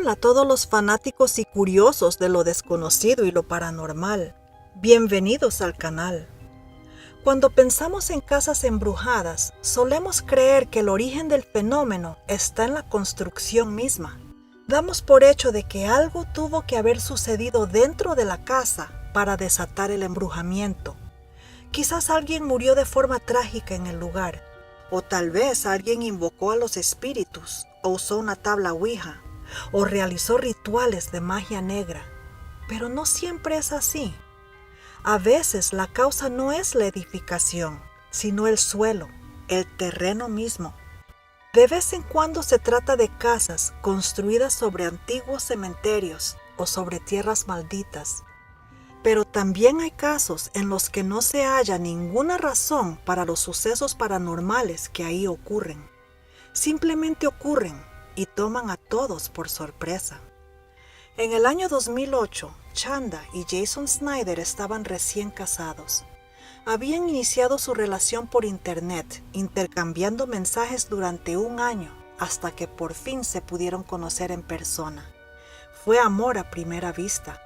Hola a todos los fanáticos y curiosos de lo desconocido y lo paranormal. Bienvenidos al canal. Cuando pensamos en casas embrujadas, solemos creer que el origen del fenómeno está en la construcción misma. Damos por hecho de que algo tuvo que haber sucedido dentro de la casa para desatar el embrujamiento. Quizás alguien murió de forma trágica en el lugar, o tal vez alguien invocó a los espíritus, o usó una tabla Ouija, o realizó rituales de magia negra. Pero no siempre es así. A veces la causa no es la edificación, sino el suelo, el terreno mismo. De vez en cuando se trata de casas construidas sobre antiguos cementerios o sobre tierras malditas. Pero también hay casos en los que no se halla ninguna razón para los sucesos paranormales que ahí ocurren. Simplemente ocurren y toman a todos por sorpresa. En el año 2008, Chanda y Jason Snyder estaban recién casados. Habían iniciado su relación por internet, intercambiando mensajes durante un año, hasta que por fin se pudieron conocer en persona. Fue amor a primera vista.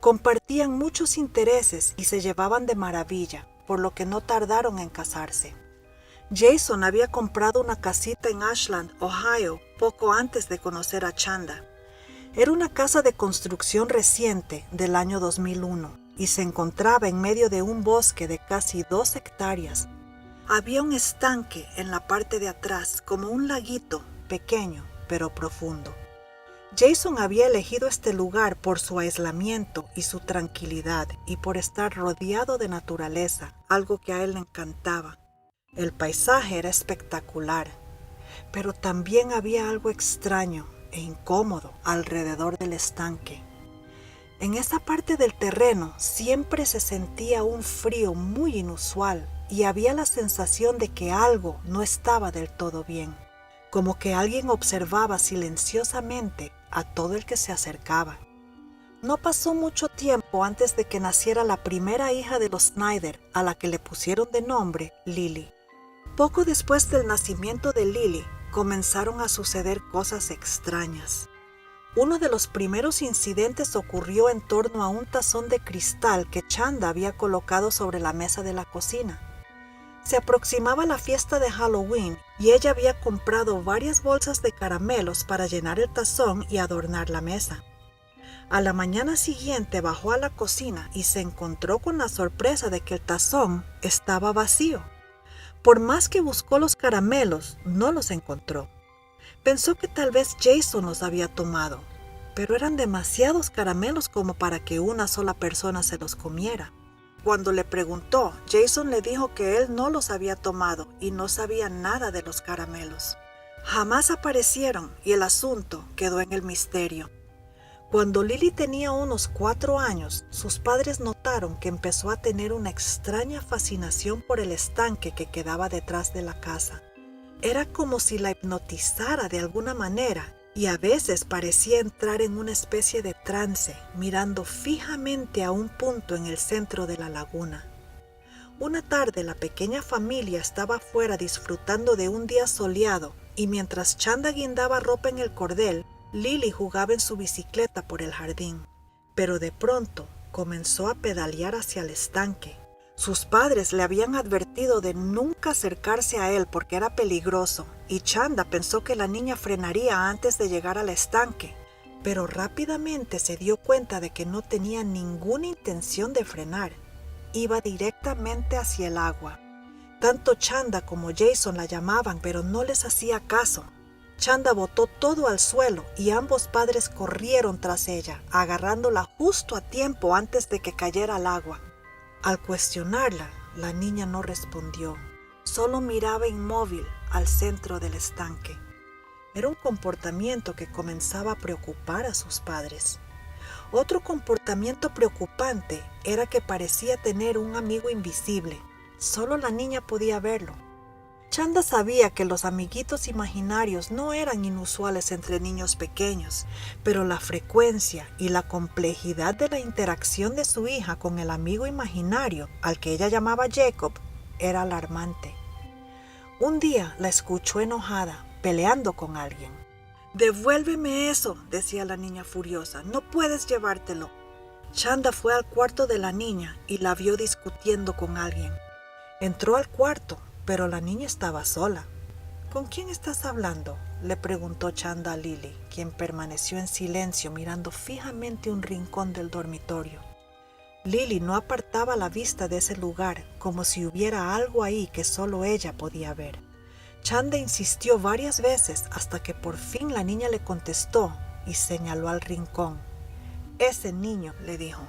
Compartían muchos intereses y se llevaban de maravilla, por lo que no tardaron en casarse. Jason había comprado una casita en Ashland, Ohio, poco antes de conocer a Chanda. Era una casa de construcción reciente del año 2001 y se encontraba en medio de un bosque de casi 2 hectáreas. Había un estanque en la parte de atrás, como un laguito, pequeño pero profundo. Jason había elegido este lugar por su aislamiento y su tranquilidad y por estar rodeado de naturaleza, algo que a él le encantaba. El paisaje era espectacular, pero también había algo extraño e incómodo alrededor del estanque. En esa parte del terreno siempre se sentía un frío muy inusual y había la sensación de que algo no estaba del todo bien, como que alguien observaba silenciosamente a todo el que se acercaba. No pasó mucho tiempo antes de que naciera la primera hija de los Snyder, a la que le pusieron de nombre Lily. Poco después del nacimiento de Lily, comenzaron a suceder cosas extrañas. Uno de los primeros incidentes ocurrió en torno a un tazón de cristal que Chanda había colocado sobre la mesa de la cocina. Se aproximaba la fiesta de Halloween y ella había comprado varias bolsas de caramelos para llenar el tazón y adornar la mesa. A la mañana siguiente bajó a la cocina y se encontró con la sorpresa de que el tazón estaba vacío. Por más que buscó los caramelos, no los encontró. Pensó que tal vez Jason los había tomado, pero eran demasiados caramelos como para que una sola persona se los comiera. Cuando le preguntó, Jason le dijo que él no los había tomado y no sabía nada de los caramelos. Jamás aparecieron y el asunto quedó en el misterio. Cuando Lily tenía unos 4 años, sus padres notaron que empezó a tener una extraña fascinación por el estanque que quedaba detrás de la casa. Era como si la hipnotizara de alguna manera y a veces parecía entrar en una especie de trance, mirando fijamente a un punto en el centro de la laguna. Una tarde la pequeña familia estaba afuera disfrutando de un día soleado y mientras Chanda guindaba ropa en el cordel, Lily jugaba en su bicicleta por el jardín, pero de pronto comenzó a pedalear hacia el estanque. Sus padres le habían advertido de nunca acercarse a él porque era peligroso, y Chanda pensó que la niña frenaría antes de llegar al estanque, pero rápidamente se dio cuenta de que no tenía ninguna intención de frenar. Iba directamente hacia el agua. Tanto Chanda como Jason la llamaban, pero no les hacía caso. Chanda botó todo al suelo y ambos padres corrieron tras ella, agarrándola justo a tiempo antes de que cayera al agua. Al cuestionarla, la niña no respondió, solo miraba inmóvil al centro del estanque. Era un comportamiento que comenzaba a preocupar a sus padres. Otro comportamiento preocupante era que parecía tener un amigo invisible. Solo la niña podía verlo. Chanda sabía que los amiguitos imaginarios no eran inusuales entre niños pequeños, pero la frecuencia y la complejidad de la interacción de su hija con el amigo imaginario, al que ella llamaba Jacob, era alarmante. Un día la escuchó enojada, peleando con alguien. «Devuélveme eso», decía la niña furiosa. «No puedes llevártelo». Chanda fue al cuarto de la niña y la vio discutiendo con alguien. Entró al cuarto, pero la niña estaba sola. «¿Con quién estás hablando?», le preguntó Chanda a Lily, quien permaneció en silencio mirando fijamente un rincón del dormitorio. Lily no apartaba la vista de ese lugar, como si hubiera algo ahí que solo ella podía ver. Chanda insistió varias veces hasta que por fin la niña le contestó y señaló al rincón. «Ese niño», le dijo.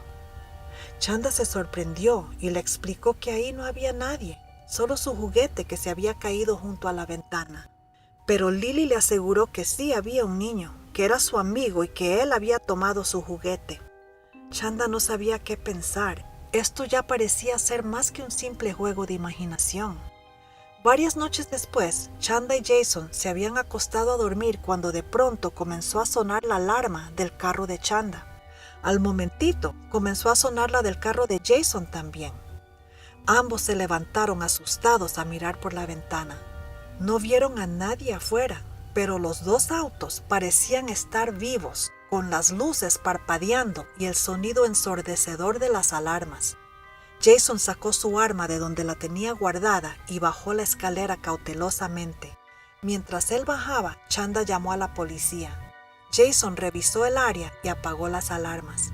Chanda se sorprendió y le explicó que ahí no había nadie, solo su juguete que se había caído junto a la ventana. Pero Lily le aseguró que sí había un niño, que era su amigo y que él había tomado su juguete. Chanda no sabía qué pensar. Esto ya parecía ser más que un simple juego de imaginación. Varias noches después, Chanda y Jason se habían acostado a dormir cuando de pronto comenzó a sonar la alarma del carro de Chanda. Al momentito, comenzó a sonar la del carro de Jason también. Ambos se levantaron asustados a mirar por la ventana. No vieron a nadie afuera, pero los dos autos parecían estar vivos, con las luces parpadeando y el sonido ensordecedor de las alarmas. Jason sacó su arma de donde la tenía guardada y bajó la escalera cautelosamente. Mientras él bajaba, Chanda llamó a la policía. Jason revisó el área y apagó las alarmas.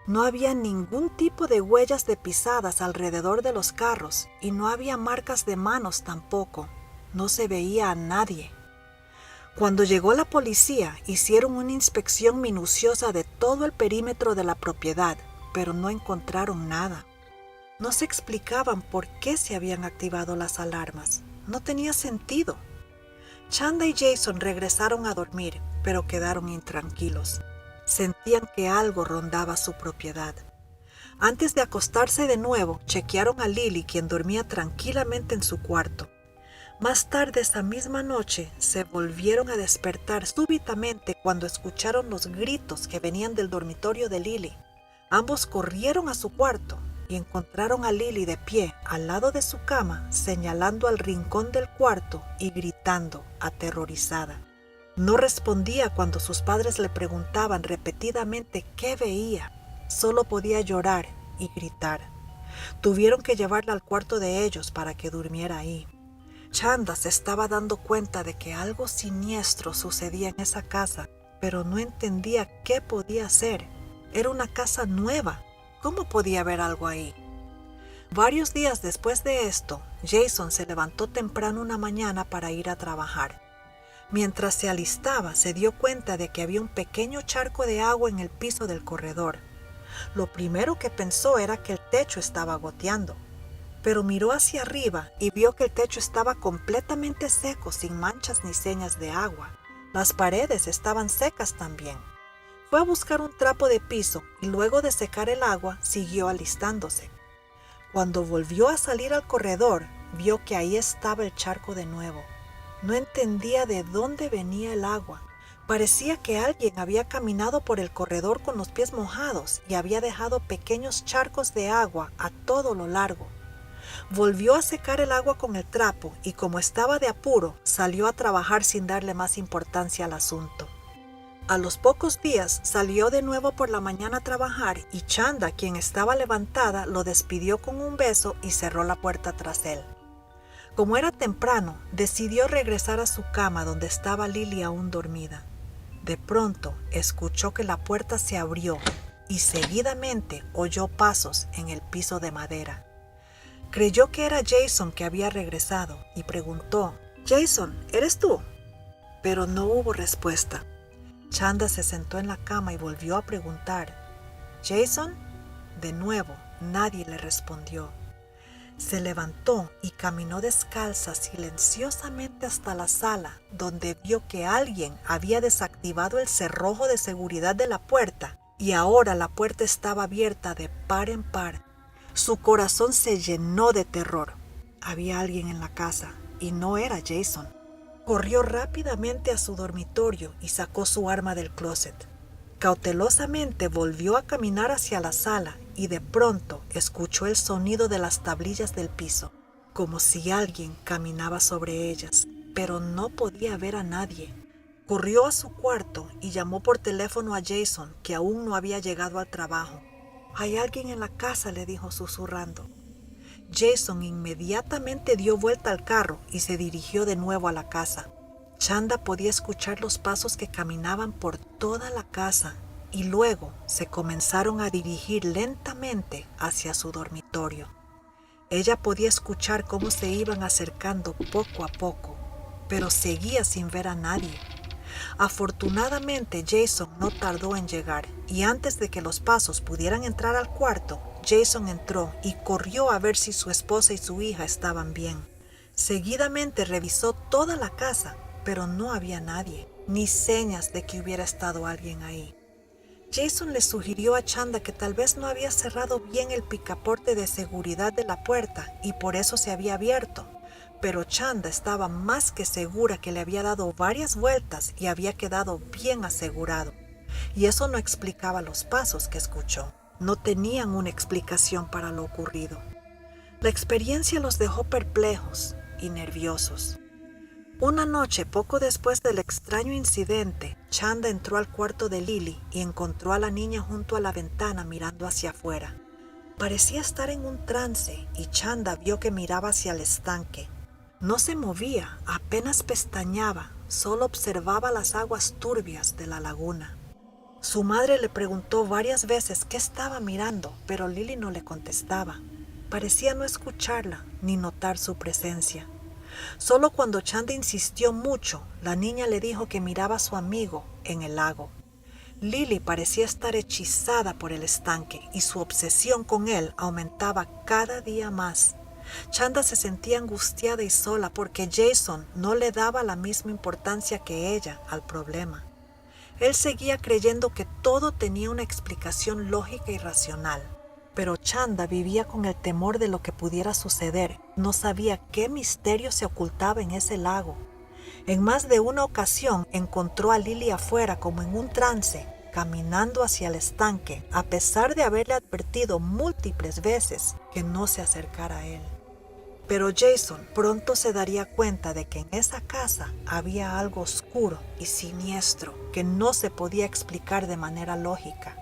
No había ningún tipo de huellas de pisadas alrededor de los carros y no había marcas de manos tampoco. No se veía a nadie. Cuando llegó la policía, hicieron una inspección minuciosa de todo el perímetro de la propiedad, pero no encontraron nada. No se explicaban por qué se habían activado las alarmas. No tenía sentido. Chanda y Jason regresaron a dormir, pero quedaron intranquilos. Sentían que algo rondaba su propiedad. Antes de acostarse de nuevo, chequearon a Lily, quien dormía tranquilamente en su cuarto. Más tarde esa misma noche, se volvieron a despertar súbitamente cuando escucharon los gritos que venían del dormitorio de Lily. Ambos corrieron a su cuarto y encontraron a Lily de pie al lado de su cama, señalando al rincón del cuarto y gritando, aterrorizada. No respondía cuando sus padres le preguntaban repetidamente qué veía. Solo podía llorar y gritar. Tuvieron que llevarla al cuarto de ellos para que durmiera ahí. Chanda se estaba dando cuenta de que algo siniestro sucedía en esa casa, pero no entendía qué podía ser. Era una casa nueva. ¿Cómo podía haber algo ahí? Varios días después de esto, Jason se levantó temprano una mañana para ir a trabajar. Mientras se alistaba, se dio cuenta de que había un pequeño charco de agua en el piso del corredor. Lo primero que pensó era que el techo estaba goteando, pero miró hacia arriba y vio que el techo estaba completamente seco, sin manchas ni señas de agua. Las paredes estaban secas también. Fue a buscar un trapo de piso y luego de secar el agua, siguió alistándose. Cuando volvió a salir al corredor, vio que ahí estaba el charco de nuevo. No entendía de dónde venía el agua. Parecía que alguien había caminado por el corredor con los pies mojados y había dejado pequeños charcos de agua a todo lo largo. Volvió a secar el agua con el trapo y como estaba de apuro, salió a trabajar sin darle más importancia al asunto. A los pocos días salió de nuevo por la mañana a trabajar y Chanda, quien estaba levantada, lo despidió con un beso y cerró la puerta tras él. Como era temprano, decidió regresar a su cama donde estaba Lily aún dormida. De pronto, escuchó que la puerta se abrió y seguidamente oyó pasos en el piso de madera. Creyó que era Jason que había regresado y preguntó, «Jason, ¿eres tú?». Pero no hubo respuesta. Chanda se sentó en la cama y volvió a preguntar, «¿Jason?». De nuevo, nadie le respondió. Se levantó y caminó descalza silenciosamente hasta la sala, donde vio que alguien había desactivado el cerrojo de seguridad de la puerta y ahora la puerta estaba abierta de par en par. Su corazón se llenó de terror. Había alguien en la casa y no era Jason. Corrió rápidamente a su dormitorio y sacó su arma del closet. Cautelosamente volvió a caminar hacia la sala y de pronto escuchó el sonido de las tablillas del piso, como si alguien caminaba sobre ellas, pero no podía ver a nadie. Corrió a su cuarto y llamó por teléfono a Jason, que aún no había llegado al trabajo. «Hay alguien en la casa», le dijo susurrando. Jason inmediatamente dio vuelta al carro y se dirigió de nuevo a la casa. Chanda podía escuchar los pasos que caminaban por toda la casa y luego se comenzaron a dirigir lentamente hacia su dormitorio. Ella podía escuchar cómo se iban acercando poco a poco, pero seguía sin ver a nadie. Afortunadamente, Jason no tardó en llegar y antes de que los pasos pudieran entrar al cuarto, Jason entró y corrió a ver si su esposa y su hija estaban bien. Seguidamente revisó toda la casa, pero no había nadie, ni señas de que hubiera estado alguien ahí. Jason le sugirió a Chanda que tal vez no había cerrado bien el picaporte de seguridad de la puerta y por eso se había abierto. Pero Chanda estaba más que segura que le había dado varias vueltas y había quedado bien asegurado. Y eso no explicaba los pasos que escuchó. No tenían una explicación para lo ocurrido. La experiencia los dejó perplejos y nerviosos. Una noche, poco después del extraño incidente, Chanda entró al cuarto de Lily y encontró a la niña junto a la ventana mirando hacia afuera. Parecía estar en un trance y Chanda vio que miraba hacia el estanque. No se movía, apenas pestañeaba, solo observaba las aguas turbias de la laguna. Su madre le preguntó varias veces qué estaba mirando, pero Lily no le contestaba. Parecía no escucharla ni notar su presencia. Solo cuando Chanda insistió mucho, la niña le dijo que miraba a su amigo en el lago. Lily parecía estar hechizada por el estanque y su obsesión con él aumentaba cada día más. Chanda se sentía angustiada y sola porque Jason no le daba la misma importancia que ella al problema. Él seguía creyendo que todo tenía una explicación lógica y racional. Pero Chanda vivía con el temor de lo que pudiera suceder. No sabía qué misterio se ocultaba en ese lago. En más de una ocasión encontró a Lily afuera como en un trance, caminando hacia el estanque, a pesar de haberle advertido múltiples veces que no se acercara a él. Pero Jason pronto se daría cuenta de que en esa casa había algo oscuro y siniestro que no se podía explicar de manera lógica.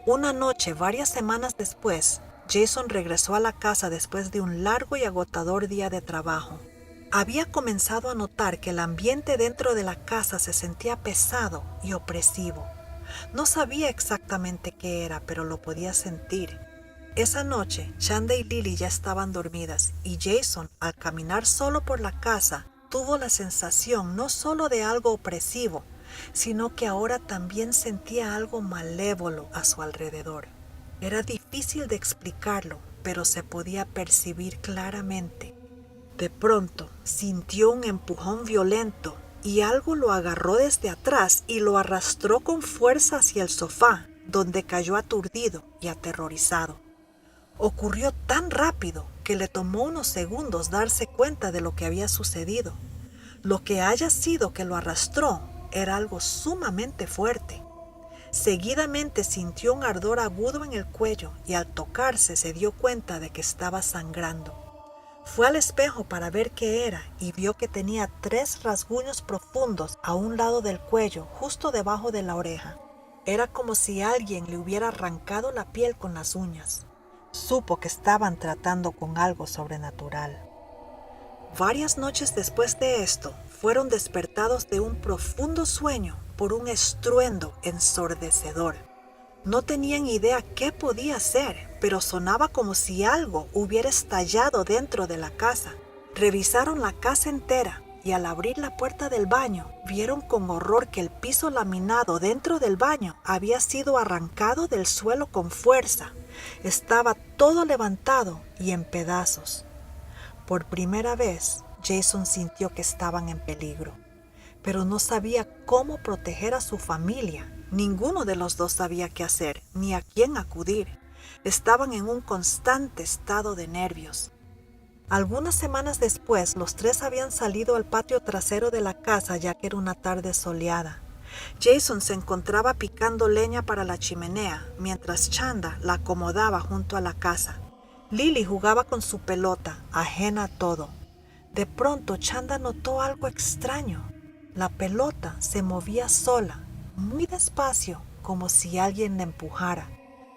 Una noche, varias semanas después, Jason regresó a la casa después de un largo y agotador día de trabajo. Había comenzado a notar que el ambiente dentro de la casa se sentía pesado y opresivo. No sabía exactamente qué era, pero lo podía sentir. Esa noche, Chanda y Lily ya estaban dormidas y Jason, al caminar solo por la casa, tuvo la sensación no solo de algo opresivo, sino que ahora también sentía algo malévolo a su alrededor. Era difícil de explicarlo, pero se podía percibir claramente. De pronto, sintió un empujón violento y algo lo agarró desde atrás y lo arrastró con fuerza hacia el sofá, donde cayó aturdido y aterrorizado. Ocurrió tan rápido que le tomó unos segundos darse cuenta de lo que había sucedido. Lo que haya sido que lo arrastró era algo sumamente fuerte. Seguidamente sintió un ardor agudo en el cuello y al tocarse se dio cuenta de que estaba sangrando. Fue al espejo para ver qué era y vio que tenía 3 rasguños profundos a un lado del cuello, justo debajo de la oreja. Era como si alguien le hubiera arrancado la piel con las uñas. Supo que estaban tratando con algo sobrenatural. Varias noches después de esto, fueron despertados de un profundo sueño por un estruendo ensordecedor. No tenían idea qué podía ser, pero sonaba como si algo hubiera estallado dentro de la casa. Revisaron la casa entera y al abrir la puerta del baño, vieron con horror que el piso laminado dentro del baño había sido arrancado del suelo con fuerza. Estaba todo levantado y en pedazos. Por primera vez, Jason sintió que estaban en peligro, pero no sabía cómo proteger a su familia. Ninguno de los dos sabía qué hacer, ni a quién acudir. Estaban en un constante estado de nervios. Algunas semanas después, los 3 habían salido al patio trasero de la casa ya que era una tarde soleada. Jason se encontraba picando leña para la chimenea, mientras Chanda la acomodaba junto a la casa. Lily jugaba con su pelota, ajena a todo. De pronto, Chanda notó algo extraño. La pelota se movía sola, muy despacio, como si alguien la empujara.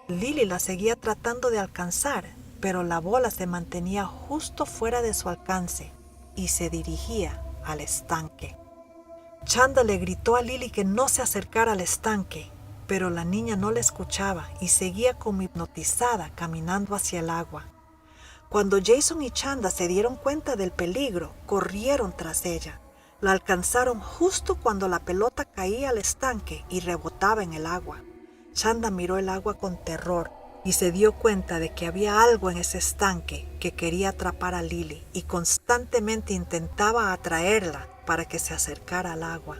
Lily la seguía tratando de alcanzar, pero la bola se mantenía justo fuera de su alcance y se dirigía al estanque. Chanda le gritó a Lily que no se acercara al estanque, pero la niña no le escuchaba y seguía como hipnotizada caminando hacia el agua. Cuando Jason y Chanda se dieron cuenta del peligro, corrieron tras ella. La alcanzaron justo cuando la pelota caía al estanque y rebotaba en el agua. Chanda miró el agua con terror y se dio cuenta de que había algo en ese estanque que quería atrapar a Lily y constantemente intentaba atraerla para que se acercara al agua.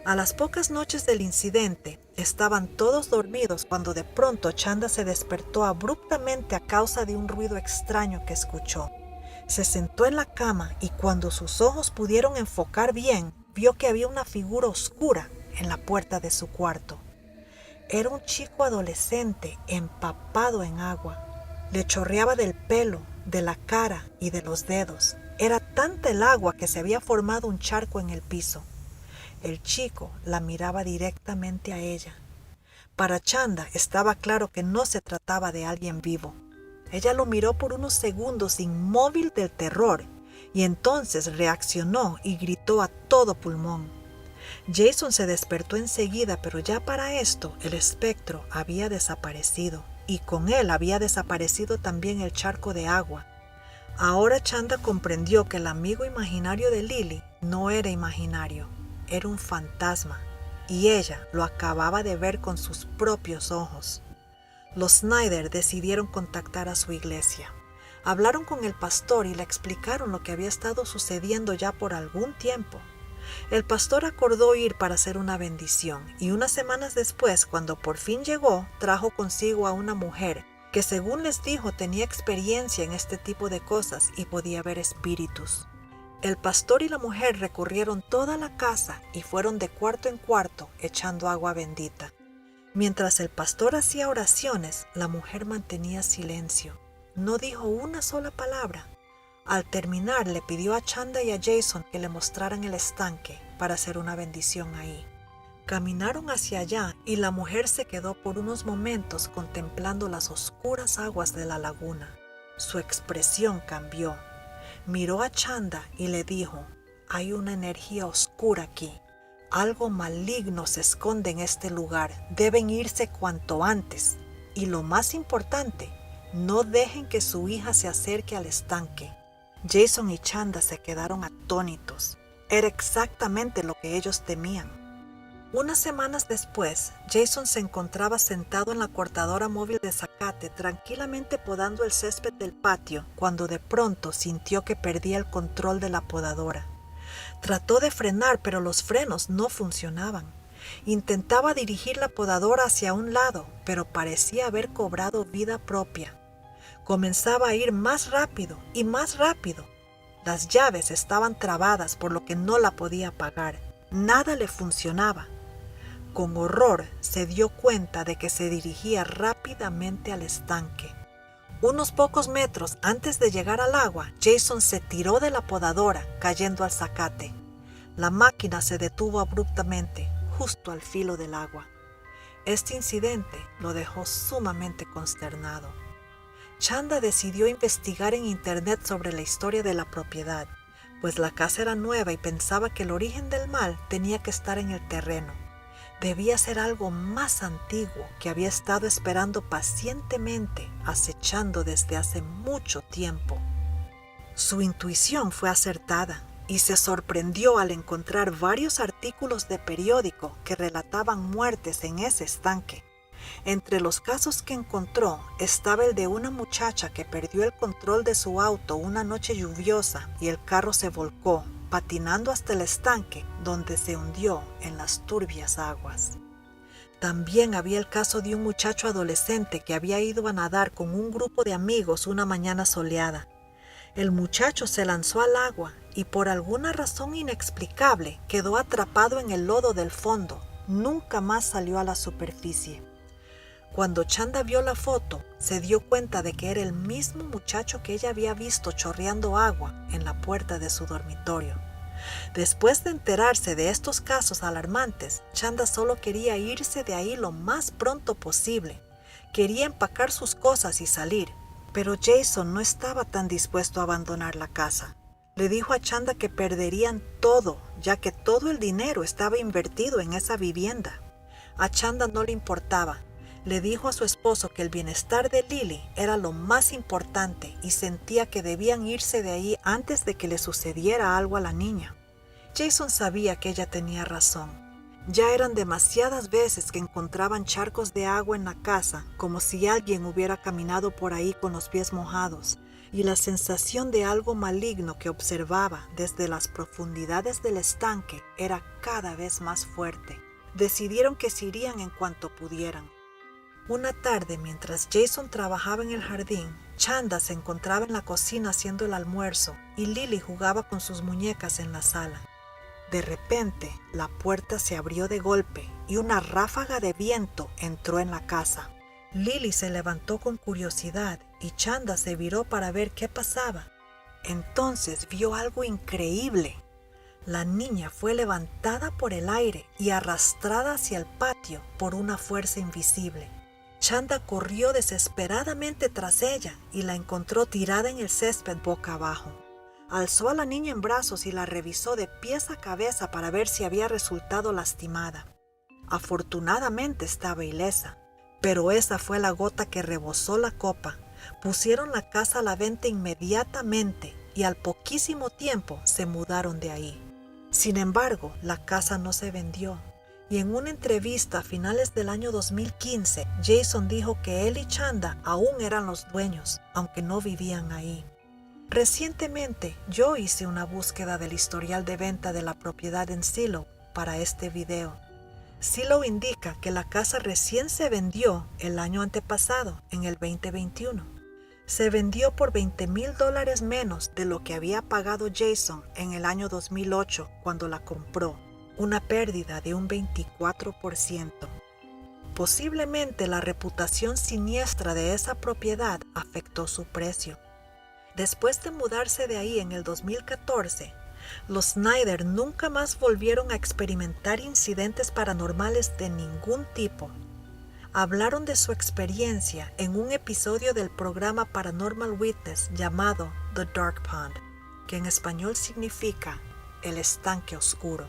A las pocas noches del incidente, estaban todos dormidos cuando de pronto Chanda se despertó abruptamente a causa de un ruido extraño que escuchó. Se sentó en la cama y cuando sus ojos pudieron enfocar bien, vio que había una figura oscura en la puerta de su cuarto. Era un chico adolescente empapado en agua. Le chorreaba del pelo, de la cara y de los dedos. Era tanta el agua que se había formado un charco en el piso. El chico la miraba directamente a ella. Para Chanda estaba claro que no se trataba de alguien vivo. Ella lo miró por unos segundos inmóvil del terror y entonces reaccionó y gritó a todo pulmón. Jason se despertó enseguida, pero ya para esto el espectro había desaparecido y con él había desaparecido también el charco de agua. Ahora Chanda comprendió que el amigo imaginario de Lily no era imaginario, era un fantasma y ella lo acababa de ver con sus propios ojos. Los Snyder decidieron contactar a su iglesia. Hablaron con el pastor y le explicaron lo que había estado sucediendo ya por algún tiempo. El pastor acordó ir para hacer una bendición y unas semanas después, cuando por fin llegó, trajo consigo a una mujer que según les dijo tenía experiencia en este tipo de cosas y podía ver espíritus. El pastor y la mujer recorrieron toda la casa y fueron de cuarto en cuarto echando agua bendita. Mientras el pastor hacía oraciones, la mujer mantenía silencio. No dijo una sola palabra. Al terminar, le pidió a Chanda y a Jason que le mostraran el estanque para hacer una bendición ahí. Caminaron hacia allá y la mujer se quedó por unos momentos contemplando las oscuras aguas de la laguna. Su expresión cambió. Miró a Chanda y le dijo: «Hay una energía oscura aquí. Algo maligno se esconde en este lugar. Deben irse cuanto antes. Y lo más importante, no dejen que su hija se acerque al estanque». Jason y Chanda se quedaron atónitos. Era exactamente lo que ellos temían. Unas semanas después, Jason se encontraba sentado en la cortadora móvil de zacate, tranquilamente podando el césped del patio, cuando de pronto sintió que perdía el control de la podadora. Trató de frenar, pero los frenos no funcionaban. Intentaba dirigir la podadora hacia un lado, pero parecía haber cobrado vida propia. Comenzaba a ir más rápido y más rápido. Las llaves estaban trabadas, por lo que no la podía apagar. Nada le funcionaba. Con horror se dio cuenta de que se dirigía rápidamente al estanque. Unos pocos metros antes de llegar al agua, Jason se tiró de la podadora, cayendo al zacate. La máquina se detuvo abruptamente, justo al filo del agua. Este incidente lo dejó sumamente consternado. Chanda decidió investigar en internet sobre la historia de la propiedad, pues la casa era nueva y pensaba que el origen del mal tenía que estar en el terreno. Debía ser algo más antiguo que había estado esperando pacientemente, acechando desde hace mucho tiempo. Su intuición fue acertada y se sorprendió al encontrar varios artículos de periódico que relataban muertes en ese estanque. Entre los casos que encontró estaba el de una muchacha que perdió el control de su auto una noche lluviosa y el carro se volcó, patinando hasta el estanque, donde se hundió en las turbias aguas. También había el caso de un muchacho adolescente que había ido a nadar con un grupo de amigos una mañana soleada. El muchacho se lanzó al agua y por alguna razón inexplicable quedó atrapado en el lodo del fondo. Nunca más salió a la superficie. Cuando Chanda vio la foto, se dio cuenta de que era el mismo muchacho que ella había visto chorreando agua en la puerta de su dormitorio. Después de enterarse de estos casos alarmantes, Chanda solo quería irse de ahí lo más pronto posible. Quería empacar sus cosas y salir, pero Jason no estaba tan dispuesto a abandonar la casa. Le dijo a Chanda que perderían todo, ya que todo el dinero estaba invertido en esa vivienda. A Chanda no le importaba. Le dijo a su esposo que el bienestar de Lily era lo más importante y sentía que debían irse de ahí antes de que le sucediera algo a la niña. Jason sabía que ella tenía razón. Ya eran demasiadas veces que encontraban charcos de agua en la casa, como si alguien hubiera caminado por ahí con los pies mojados, y la sensación de algo maligno que observaba desde las profundidades del estanque era cada vez más fuerte. Decidieron que se irían en cuanto pudieran. Una tarde, mientras Jason trabajaba en el jardín, Chanda se encontraba en la cocina haciendo el almuerzo y Lily jugaba con sus muñecas en la sala. De repente, la puerta se abrió de golpe y una ráfaga de viento entró en la casa. Lily se levantó con curiosidad y Chanda se viró para ver qué pasaba. Entonces vio algo increíble. La niña fue levantada por el aire y arrastrada hacia el patio por una fuerza invisible. Chanda corrió desesperadamente tras ella y la encontró tirada en el césped boca abajo. Alzó a la niña en brazos y la revisó de pies a cabeza para ver si había resultado lastimada. Afortunadamente estaba ilesa, pero esa fue la gota que rebosó la copa. Pusieron la casa a la venta inmediatamente y al poquísimo tiempo se mudaron de ahí. Sin embargo, la casa no se vendió. Y en una entrevista a finales del año 2015, Jason dijo que él y Chanda aún eran los dueños, aunque no vivían ahí. Recientemente, yo hice una búsqueda del historial de venta de la propiedad en Silo para este video. Silo indica que la casa recién se vendió el año antepasado, en el 2021. Se vendió por $20,000 menos de lo que había pagado Jason en el año 2008 cuando la compró. Una pérdida de un 24%. Posiblemente la reputación siniestra de esa propiedad afectó su precio. Después de mudarse de ahí en el 2014, los Snyder nunca más volvieron a experimentar incidentes paranormales de ningún tipo. Hablaron de su experiencia en un episodio del programa Paranormal Witness llamado The Dark Pond, que en español significa el estanque oscuro.